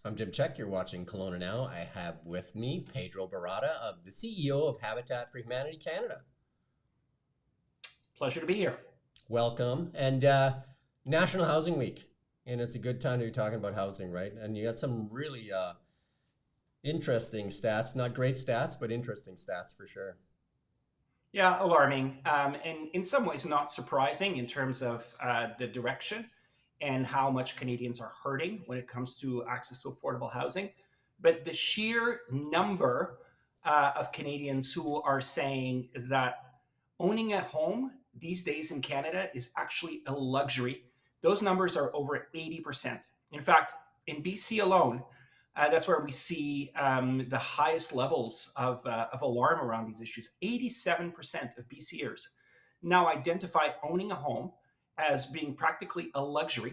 I'm Jim Check. You're watching Kelowna Now. I have with me Pedro Barada, the CEO of Habitat for Humanity Canada. Pleasure to be here. Welcome. And National Housing Week. And it's a good time to be talking about housing, right? And you got some really interesting stats. Not great stats, but interesting stats for sure. Yeah, alarming, and in some ways not surprising in terms of the direction and how much Canadians are hurting when it comes to access to affordable housing. But the sheer number of Canadians who are saying that owning a home these days in Canada is actually a luxury, those numbers are over 80%. In fact, in BC alone, that's where we see the highest levels of alarm around these issues. 87% of BCers now identify owning a home as being practically a luxury.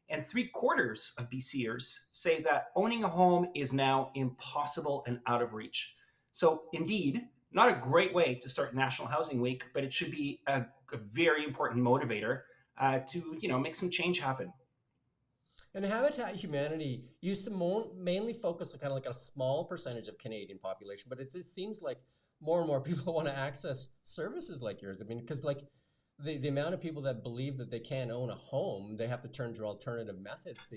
And three-quarters of BCers say that owning a home is now impossible and out of reach. So, indeed, not a great way to start National Housing Week, but it should be a very important motivator to make some change happen. And Habitat Humanity used to mainly focus on kind of like a small percentage of Canadian population, but it just seems like more and more people want to access services like yours. I mean, because like the amount of people that believe that they can't own a home, they have to turn to alternative methods to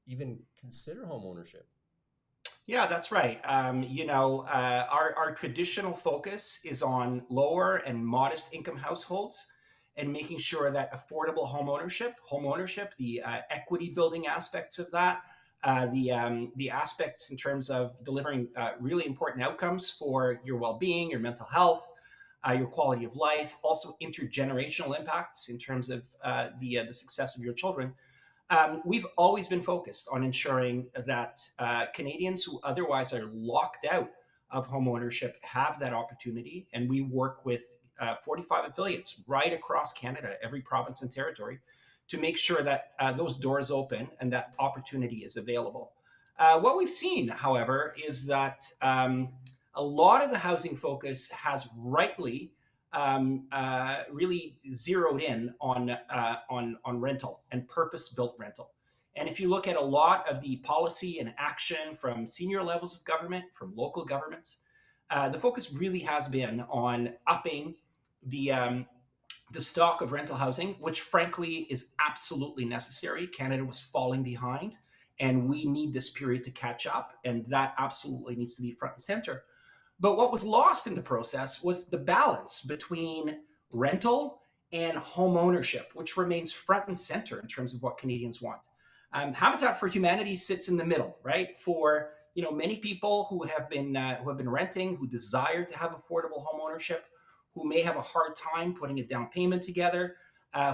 even consider home ownership. Yeah, that's right. Our traditional focus is on lower and modest income households and making sure that affordable home ownership, the equity building aspects of that, the aspects in terms of delivering really important outcomes for your well-being, your mental health, your quality of life, also intergenerational impacts in terms of the success of your children. We've always been focused on ensuring that Canadians who otherwise are locked out of home ownership have that opportunity. And we work with 45 affiliates right across Canada, every province and territory, to make sure that those doors open and that opportunity is available. What we've seen, however, is that a lot of the housing focus has rightly really zeroed in on rental and purpose-built rental. And if you look at a lot of the policy and action from senior levels of government, from local governments, the focus really has been on upping the stock of rental housing, which frankly is absolutely necessary. Canada was falling behind, and we need this period to catch up, and that absolutely needs to be front and center. But what was lost in the process was the balance between rental and home ownership, which remains front and center in terms of what Canadians want. Habitat for Humanity sits in the middle, right? For many people who have been renting, who desire to have affordable home ownership, who may have a hard time putting a down payment together,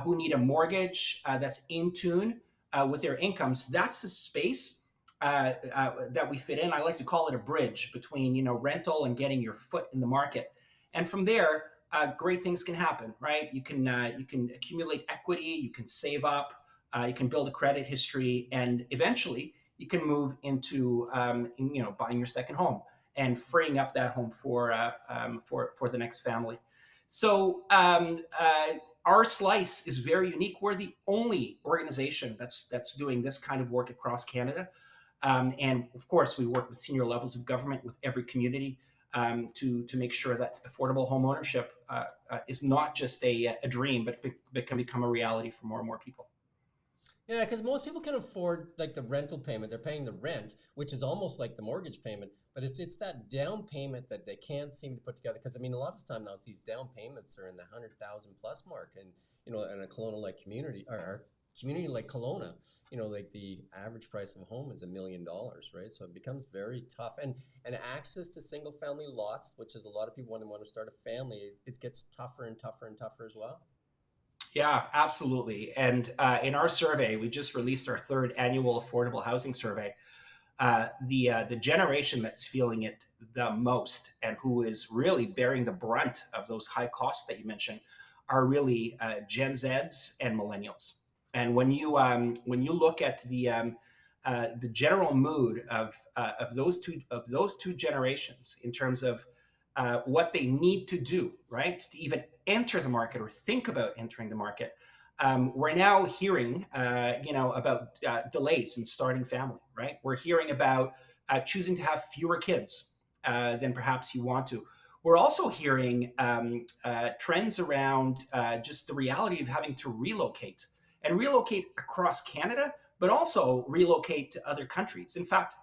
who need a mortgage that's in tune with their incomes. That's the space that we fit in. I like to call it a bridge between rental and getting your foot in the market, and from there, great things can happen. Right? You can accumulate equity, you can save up, you can build a credit history, and eventually you can move into buying your second home and freeing up that home for the next family. So our slice is very unique. We're the only organization that's doing this kind of work across Canada. And of course, we work with senior levels of government, with every community, to make sure that affordable home ownership is not just a dream, but can become a reality for more and more people. Yeah, because most people can afford like the rental payment. They're paying the rent, which is almost like the mortgage payment, but it's that down payment that they can't seem to put together. Because I mean, a lot of the time now, these down payments are in the 100,000 plus mark, and in a Kelowna like community or community like Kelowna, like the average price of a home is $1 million, right? So it becomes very tough, and access to single family lots, which is a lot of people when they want to start a family, it gets tougher and tougher and tougher as well. Yeah, absolutely. And in our survey, we just released our third annual affordable housing survey. The generation that's feeling it the most and who is really bearing the brunt of those high costs that you mentioned are really Gen Zs and millennials. And when you look at the general mood of those two generations in terms of what they need to do, right, to even enter the market or think about entering the market, We're now hearing, about delays in starting family, right? We're hearing about choosing to have fewer kids than perhaps you want to. We're also hearing trends around just the reality of having to relocate and relocate across Canada, but also relocate to other countries. In fact,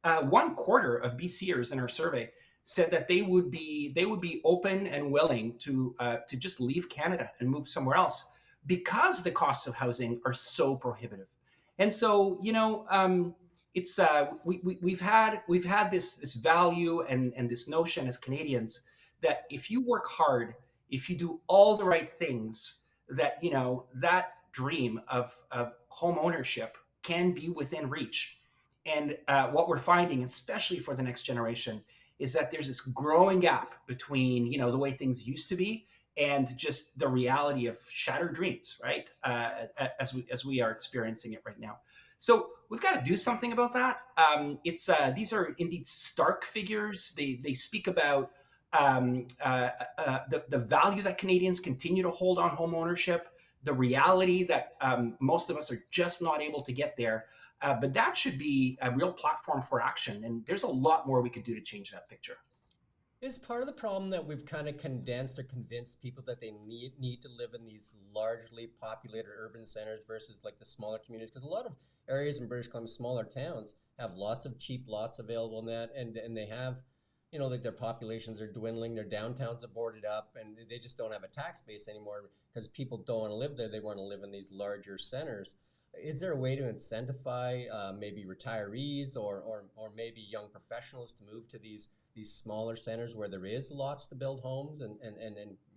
1/4 of BCers in our survey said that they would be open and willing to just leave Canada and move somewhere else because the costs of housing are so prohibitive. And so, it's we've had this value and this notion as Canadians that if you work hard, if you do all the right things, that that dream of home ownership can be within reach. And what we're finding, especially for the next generation, is that there's this growing gap between the way things used to be and just the reality of shattered dreams, right? As we are experiencing it right now. So we've got to do something about that. It's These are indeed stark figures. They speak about the value that Canadians continue to hold on home ownership, the reality that most of us are just not able to get there. But that should be a real platform for action. And there's a lot more we could do to change that picture. Is part of the problem that we've kind of condensed or convinced people that they need to live in these largely populated urban centers versus like the smaller communities? Because a lot of areas in British Columbia, smaller towns, have lots of cheap lots available in that, and they have, like their populations are dwindling, their downtowns are boarded up, and they just don't have a tax base anymore because people don't want to live there. They want to live in these larger centers. Is there a way to incentivize maybe retirees or maybe young professionals to move to these smaller centers where there is lots to build homes and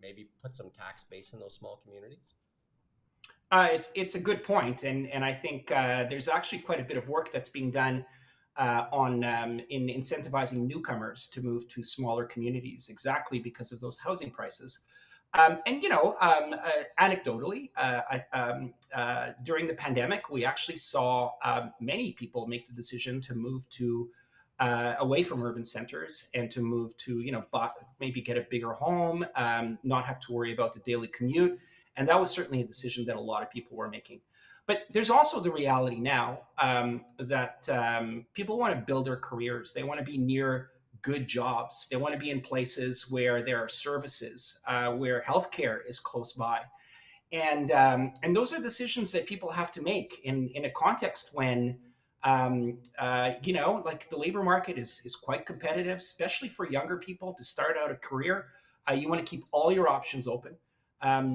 maybe put some tax base in those small communities? It's a good point, and I think there's actually quite a bit of work that's being done on in incentivizing newcomers to move to smaller communities, exactly because of those housing prices. Anecdotally, during the pandemic, we actually saw many people make the decision to move to away from urban centers and to move to, maybe get a bigger home, not have to worry about the daily commute. And that was certainly a decision that a lot of people were making. But there's also the reality now that people want to build their careers. They want to be near good jobs. They want to be in places where there are services, where healthcare is close by, and those are decisions that people have to make in a context when like the labor market is quite competitive, especially for younger people to start out a career. You want to keep all your options open.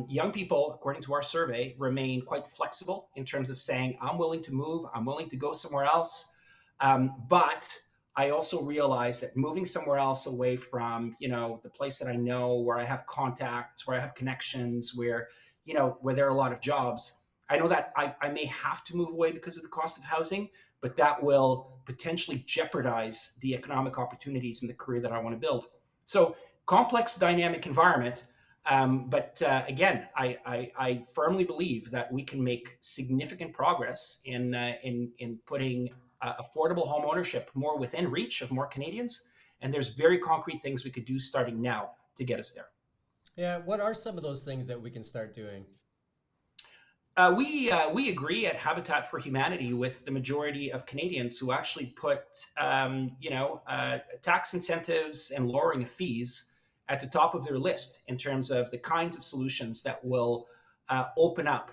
Young people, according to our survey, remain quite flexible in terms of saying, I'm willing to move, I'm willing to go somewhere else. But I also realize that moving somewhere else away from, the place that I know, where I have contacts, where I have connections, where there are a lot of jobs, I know that I may have to move away because of the cost of housing, but that will potentially jeopardize the economic opportunities in the career that I want to build. So complex, dynamic environment. But again, I firmly believe that we can make significant progress in putting affordable home ownership more within reach of more Canadians. And there's very concrete things we could do starting now to get us there. Yeah, what are some of those things that we can start doing? We agree at Habitat for Humanity with the majority of Canadians who actually put tax incentives and lowering of fees at the top of their list in terms of the kinds of solutions that will open up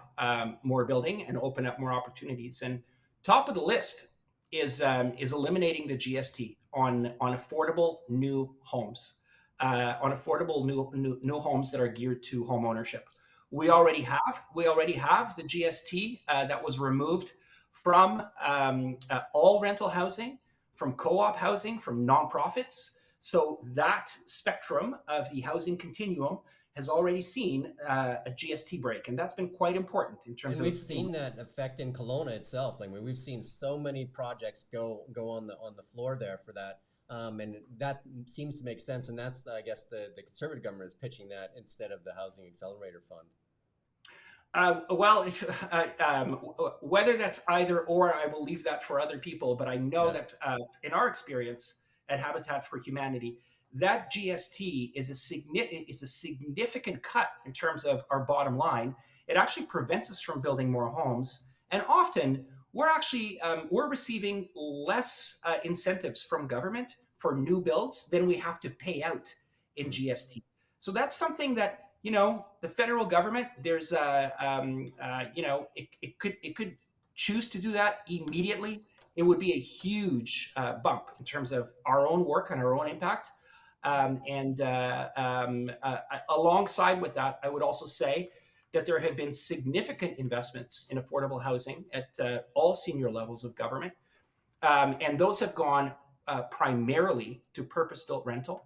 more building and open up more opportunities. And top of the list is eliminating the GST on affordable new homes, on affordable new homes that are geared to home ownership. We already have the GST that was removed from all rental housing, from co-op housing, from nonprofits. So that spectrum of the housing continuum has already seen a GST break, and that's been quite important in terms And of. we've seen that effect in Kelowna itself. Like we've seen so many projects go on the floor there for that, and that seems to make sense. And that's I guess the Conservative government is pitching that instead of the Housing Accelerator Fund. Well, whether that's either or, I will leave that for other people. But I know Yeah. that in our experience at Habitat for Humanity, that GST is a significant cut in terms of our bottom line, it actually prevents us from building more homes. And often we're receiving less incentives from government for new builds than we have to pay out in Hmm. GST. So that's something that the federal government, there's it could choose to do that immediately. It would be a huge bump in terms of our own work and our own impact. Alongside with that, I would also say that there have been significant investments in affordable housing at all senior levels of government, and those have gone primarily to purpose-built rental,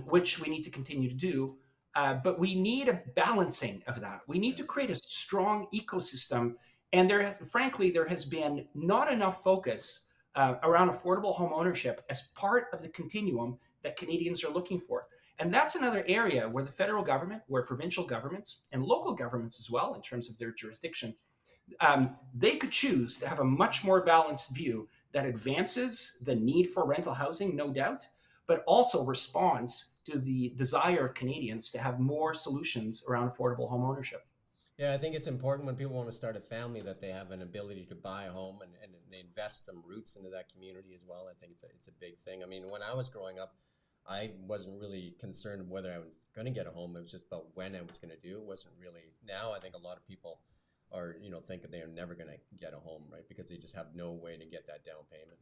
which we need to continue to do. But we need a balancing of that. We need Yeah. to create a strong ecosystem. And frankly, there has been not enough focus around affordable home ownership as part of the continuum that Canadians are looking for. And that's another area where the federal government, where provincial governments and local governments as well, in terms of their jurisdiction, they could choose to have a much more balanced view that advances the need for rental housing, no doubt, but also responds to the desire of Canadians to have more solutions around affordable home ownership. Yeah, I think it's important when people want to start a family that they have an ability to buy a home, and they invest some roots into that community as well. I think it's a big thing. I mean, when I was growing up, I wasn't really concerned whether I was going to get a home. It was just about when I was going to do. It wasn't really. Now I think a lot of people are, thinking they are never going to get a home, right? Because they just have no way to get that down payment.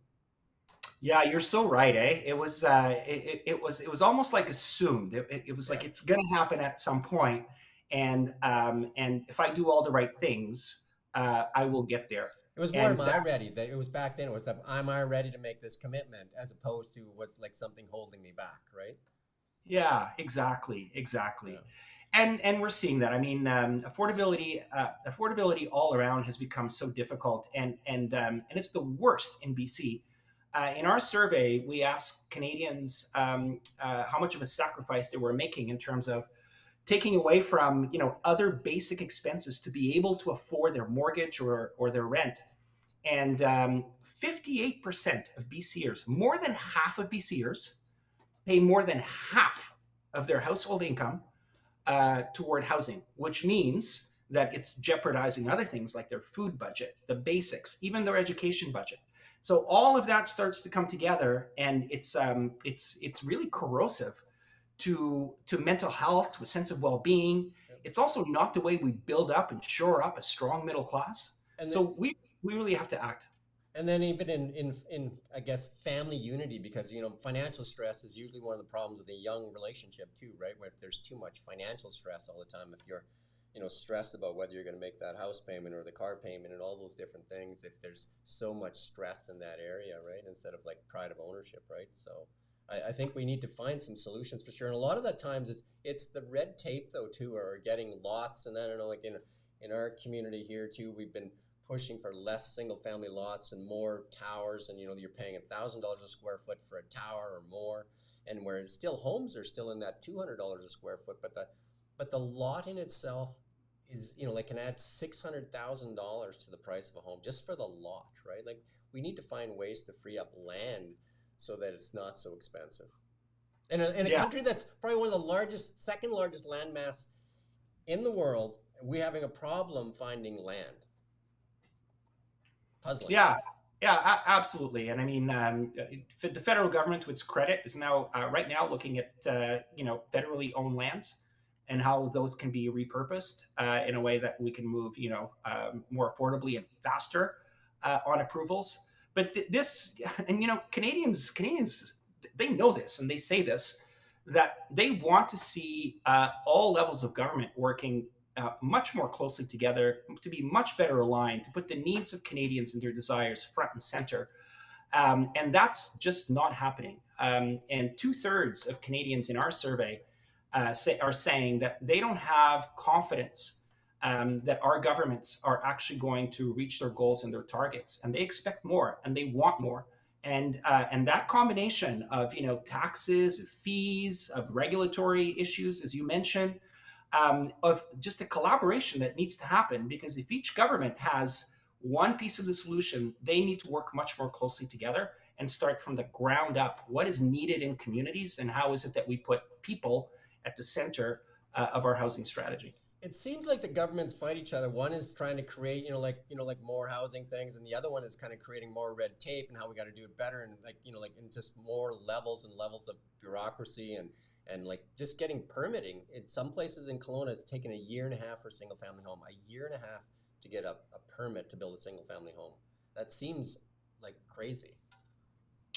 Yeah, you're so right, eh? It was almost like assumed. It was Yeah. like it's going to happen at some point, and if I do all the right things, I will get there. It was more, And am I ready? That it was back then. It was, am I ready to make this commitment, as opposed to what's like something holding me back, right? Yeah, exactly, exactly. Yeah. And we're seeing that. I mean, affordability all around has become so difficult, and it's the worst in BC. In our survey, we asked Canadians how much of a sacrifice they were making in terms of taking away from other basic expenses to be able to afford their mortgage or their rent. And 58% of BCers, more than half of BCers, pay more than half of their household income toward housing, which means that it's jeopardizing other things like their food budget, the basics, even their education budget. So all of that starts to come together, and it's really corrosive to mental health, to a sense of well-being. Yep. It's also not the way we build up and shore up a strong middle class. And then So we really have to act. even in I guess family unity, because financial stress is usually one of the problems with a young relationship too, right? Where if there's too much financial stress all the time, if you're stressed about whether you're going to make that house payment or the car payment and all those different things, if there's so much stress in that area, right? Instead of like pride of ownership, right? So I think we need to find some solutions for sure. And a lot of that times it's the red tape though too, or getting lots. And I don't know, like in our community here too, we've been pushing for less single family lots and more towers, and you're paying $1,000 a square foot for a tower or more, and where it's still homes are still in that $200 a square foot, but the lot in itself is like can add $600,000 to the price of a home just for the lot, right? Like we need to find ways to free up land so that it's not so expensive. In a Yeah, country that's probably one of the largest, second largest land mass in the world, we're having a problem finding land. Puzzling. yeah, yeah, absolutely. And I mean, the federal government, to its credit, is now right now looking at federally owned lands and how those can be repurposed in a way that we can move more affordably and faster on approvals. But this, and Canadians, they know this and they say this, that they want to see all levels of government working much more closely together, to be much better aligned, to put the needs of Canadians and their desires front and center. And that's just not happening. And two-thirds of Canadians in our survey are saying that they don't have confidence that our governments are actually going to reach their goals and their targets, and they expect more and they want more. And that combination of taxes, of fees, of regulatory issues, as you mentioned, of just a collaboration that needs to happen, because if each government has one piece of the solution, they need to work much more closely together and start from the ground up. What is needed in communities, and how is it that we put people at the center of our housing strategy? It seems like the governments fight each other. One is trying to create, like more housing things, and the other one is kind of creating more red tape and how we got to do it better, and like in just more levels and levels of bureaucracy and like just getting permitting. In some places in Kelowna, it's taken a year and a half for a single family home, a year and a half to get a permit to build a single family home. That seems like crazy.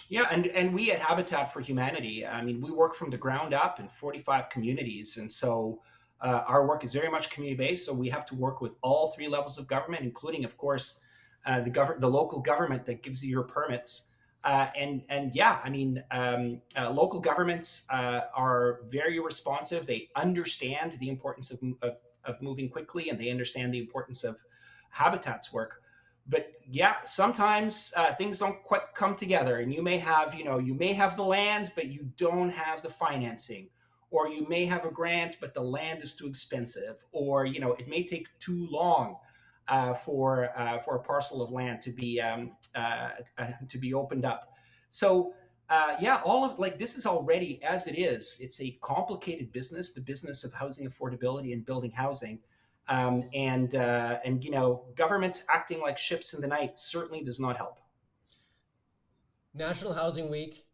Yeah, and we at Habitat for Humanity, I mean, we work from the ground up in 45 communities, and so our work is very much community based. So we have to work with all three levels of government, including, of course, the local government that gives you your permits. And yeah, I mean, local governments are very responsive. They understand the importance of moving quickly, and they understand the importance of Habitat's work. But yeah, sometimes things don't quite come together, and you may have the land, but you don't have the financing, or you may have a grant, but the land is too expensive, or it may take too long for a parcel of land to be opened up. So yeah, all of like this is already as it is. It's a complicated business, the business of housing affordability and building housing. And governments acting like ships in the night certainly does not help. National Housing Week,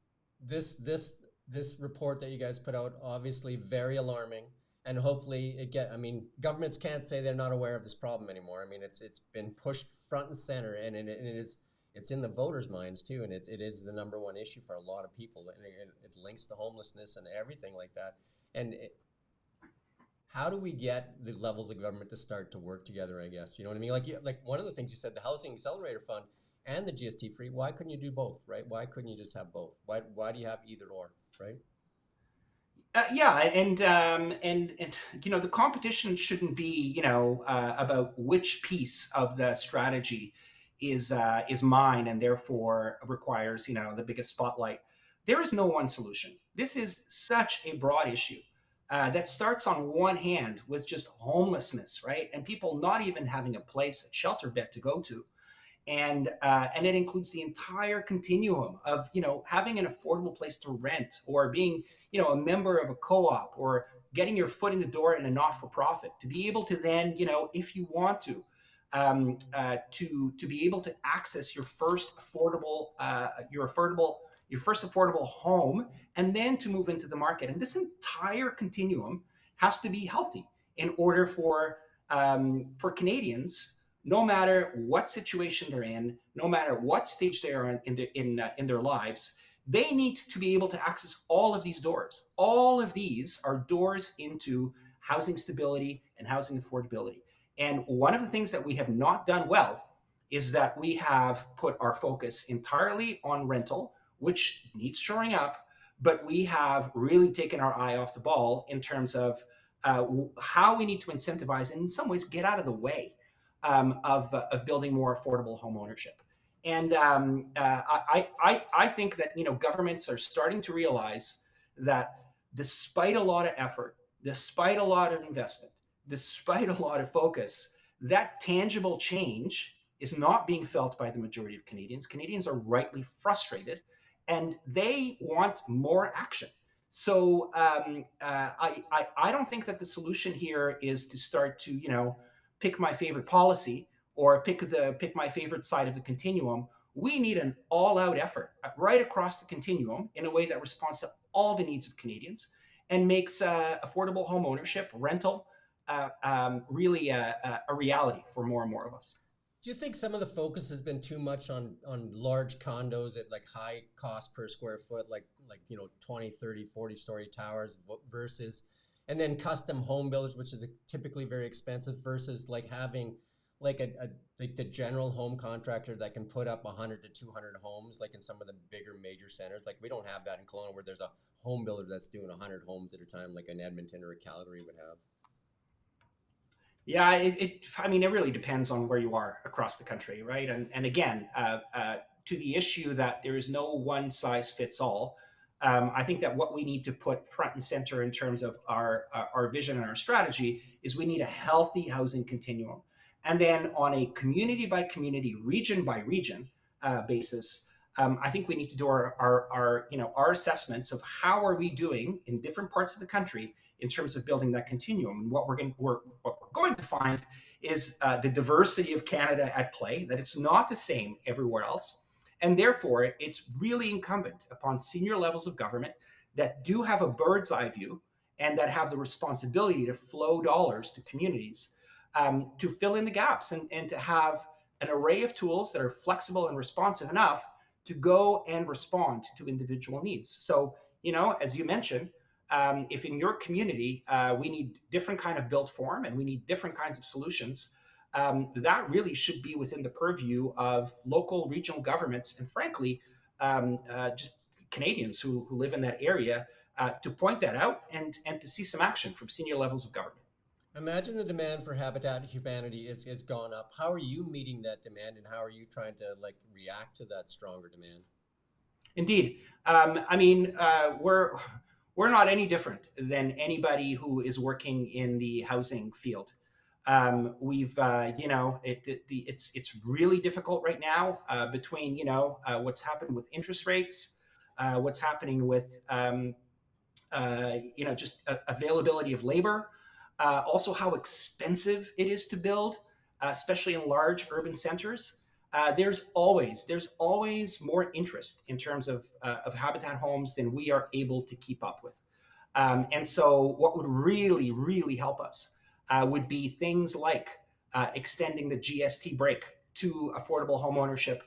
this report that you guys put out, obviously very alarming, and hopefully I mean, governments can't say they're not aware of this problem anymore. I mean, it's been pushed front and center, and it's in the voters' minds too, and it is the number one issue for a lot of people, and it links to homelessness and everything like that. And how do we get the levels of government to start to work together? I guess you know what I mean. Like one of the things you said, the Housing Accelerator Fund and the GST free. Why couldn't you do both, right? Why couldn't you just have both? Why do you have either or, right? Yeah, and the competition shouldn't be about which piece of the strategy is mine and therefore requires the biggest spotlight. There is no one solution. This is such a broad issue that starts on one hand with just homelessness, right, and people not even having a place, a shelter bed to go to, and it includes the entire continuum of having an affordable place to rent, or being a member of a co-op, or getting your foot in the door in a not-for-profit, to be able to then if you want to be able to access your first affordable home, and then to move into the market. And this entire continuum has to be healthy in order for Canadians, no matter what situation they're in, no matter what stage they are in their lives, they need to be able to access all of these doors. All of these are doors into housing stability and housing affordability. And one of the things that we have not done well is that we have put our focus entirely on rental, which needs shoring up, but we have really taken our eye off the ball in terms of how we need to incentivize and in some ways get out of the way of building more affordable home ownership. And I think that governments are starting to realize that despite a lot of effort, despite a lot of investment, despite a lot of focus, that tangible change is not being felt by the majority of Canadians. Canadians are rightly frustrated, and they want more action. So I don't think that the solution here is to start to pick my favorite policy, or pick my favorite side of the continuum. We need an all-out effort right across the continuum in a way that responds to all the needs of Canadians and makes affordable home ownership, rental, really a reality for more and more of us. Do you think some of the focus has been too much on large condos at like high cost per square foot, like 20, 30, 40-story towers versus, and then custom home builders, which is typically very expensive, versus like having like like the general home contractor that can put up 100 to 200 homes, like in some of the bigger major centers. Like we don't have that in Kelowna, where there's a home builder that's doing 100 homes at a time, like an Edmonton or a Calgary would have. Yeah, I mean, it really depends on where you are across the country, right? And again, to the issue that there is no one size fits all, I think that what we need to put front and center in terms of our vision and our strategy is we need a healthy housing continuum. And then on a community by community, region by region basis, I think we need to do our assessments of how are we doing in different parts of the country in terms of building that continuum, and what we're going to find is the diversity of Canada at play, that it's not the same everywhere else. And therefore, it's really incumbent upon senior levels of government that do have a bird's eye view and that have the responsibility to flow dollars to communities to fill in the gaps and to have an array of tools that are flexible and responsive enough to go and respond to individual needs. So, as you mentioned, if in your community we need different kind of built form and we need different kinds of solutions, that really should be within the purview of local, regional governments, and frankly, just Canadians who live in that area to point that out and to see some action from senior levels of government. Imagine the demand for Habitat Humanity is gone up. How are you meeting that demand, and how are you trying to react to that stronger demand? Indeed, we're not any different than anybody who is working in the housing field. It's really difficult right now between what's happened with interest rates, what's happening with just availability of labor, also how expensive it is to build, especially in large urban centers. There's always more interest in terms of habitat homes than we are able to keep up with. And so what would really, really help us would be things like extending the GST break to affordable home ownership,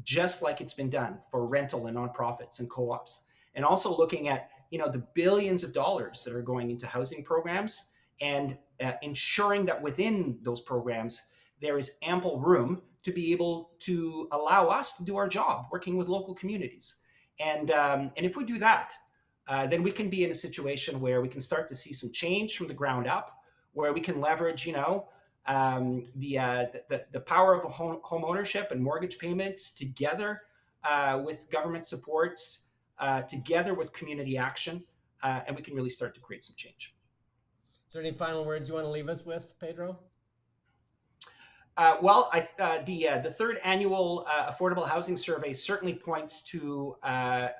just like it's been done for rental and nonprofits and co-ops. And also looking at the billions of dollars that are going into housing programs and ensuring that within those programs there is ample room to be able to allow us to do our job working with local communities. And if we do that, then we can be in a situation where we can start to see some change from the ground up, where we can leverage, the power of home ownership and mortgage payments together with government supports, together with community action, and we can really start to create some change. Is there any final words you want to leave us with, Pedro? The third annual Affordable Housing Survey certainly points to how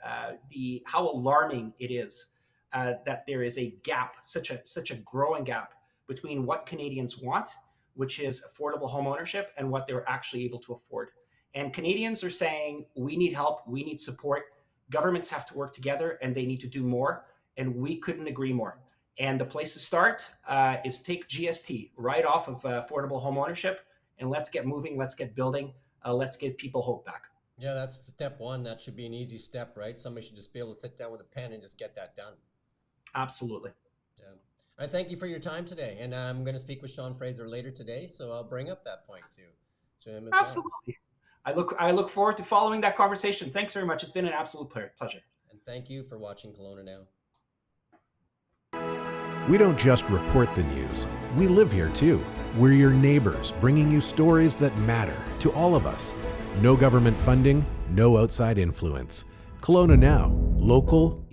alarming it is that there is a gap, such a growing gap between what Canadians want, which is affordable home ownership, and what they're actually able to afford. And Canadians are saying, we need help, we need support. Governments have to work together, and they need to do more. And we couldn't agree more. And the place to start is take GST right off of affordable home ownership. And let's get moving, let's get building, let's give people hope back. Yeah, that's step one. That should be an easy step, right? Somebody should just be able to sit down with a pen and just get that done. Absolutely. Yeah. I thank you for your time today. And I'm going to speak with Sean Fraser later today, so I'll bring up that point to him as Absolutely. Well. I look forward to following that conversation. Thanks very much. It's been an absolute pleasure. And thank you for watching Kelowna Now. We don't just report the news, we live here too. We're your neighbors, bringing you stories that matter to all of us. No government funding, no outside influence. Kelowna Now, local,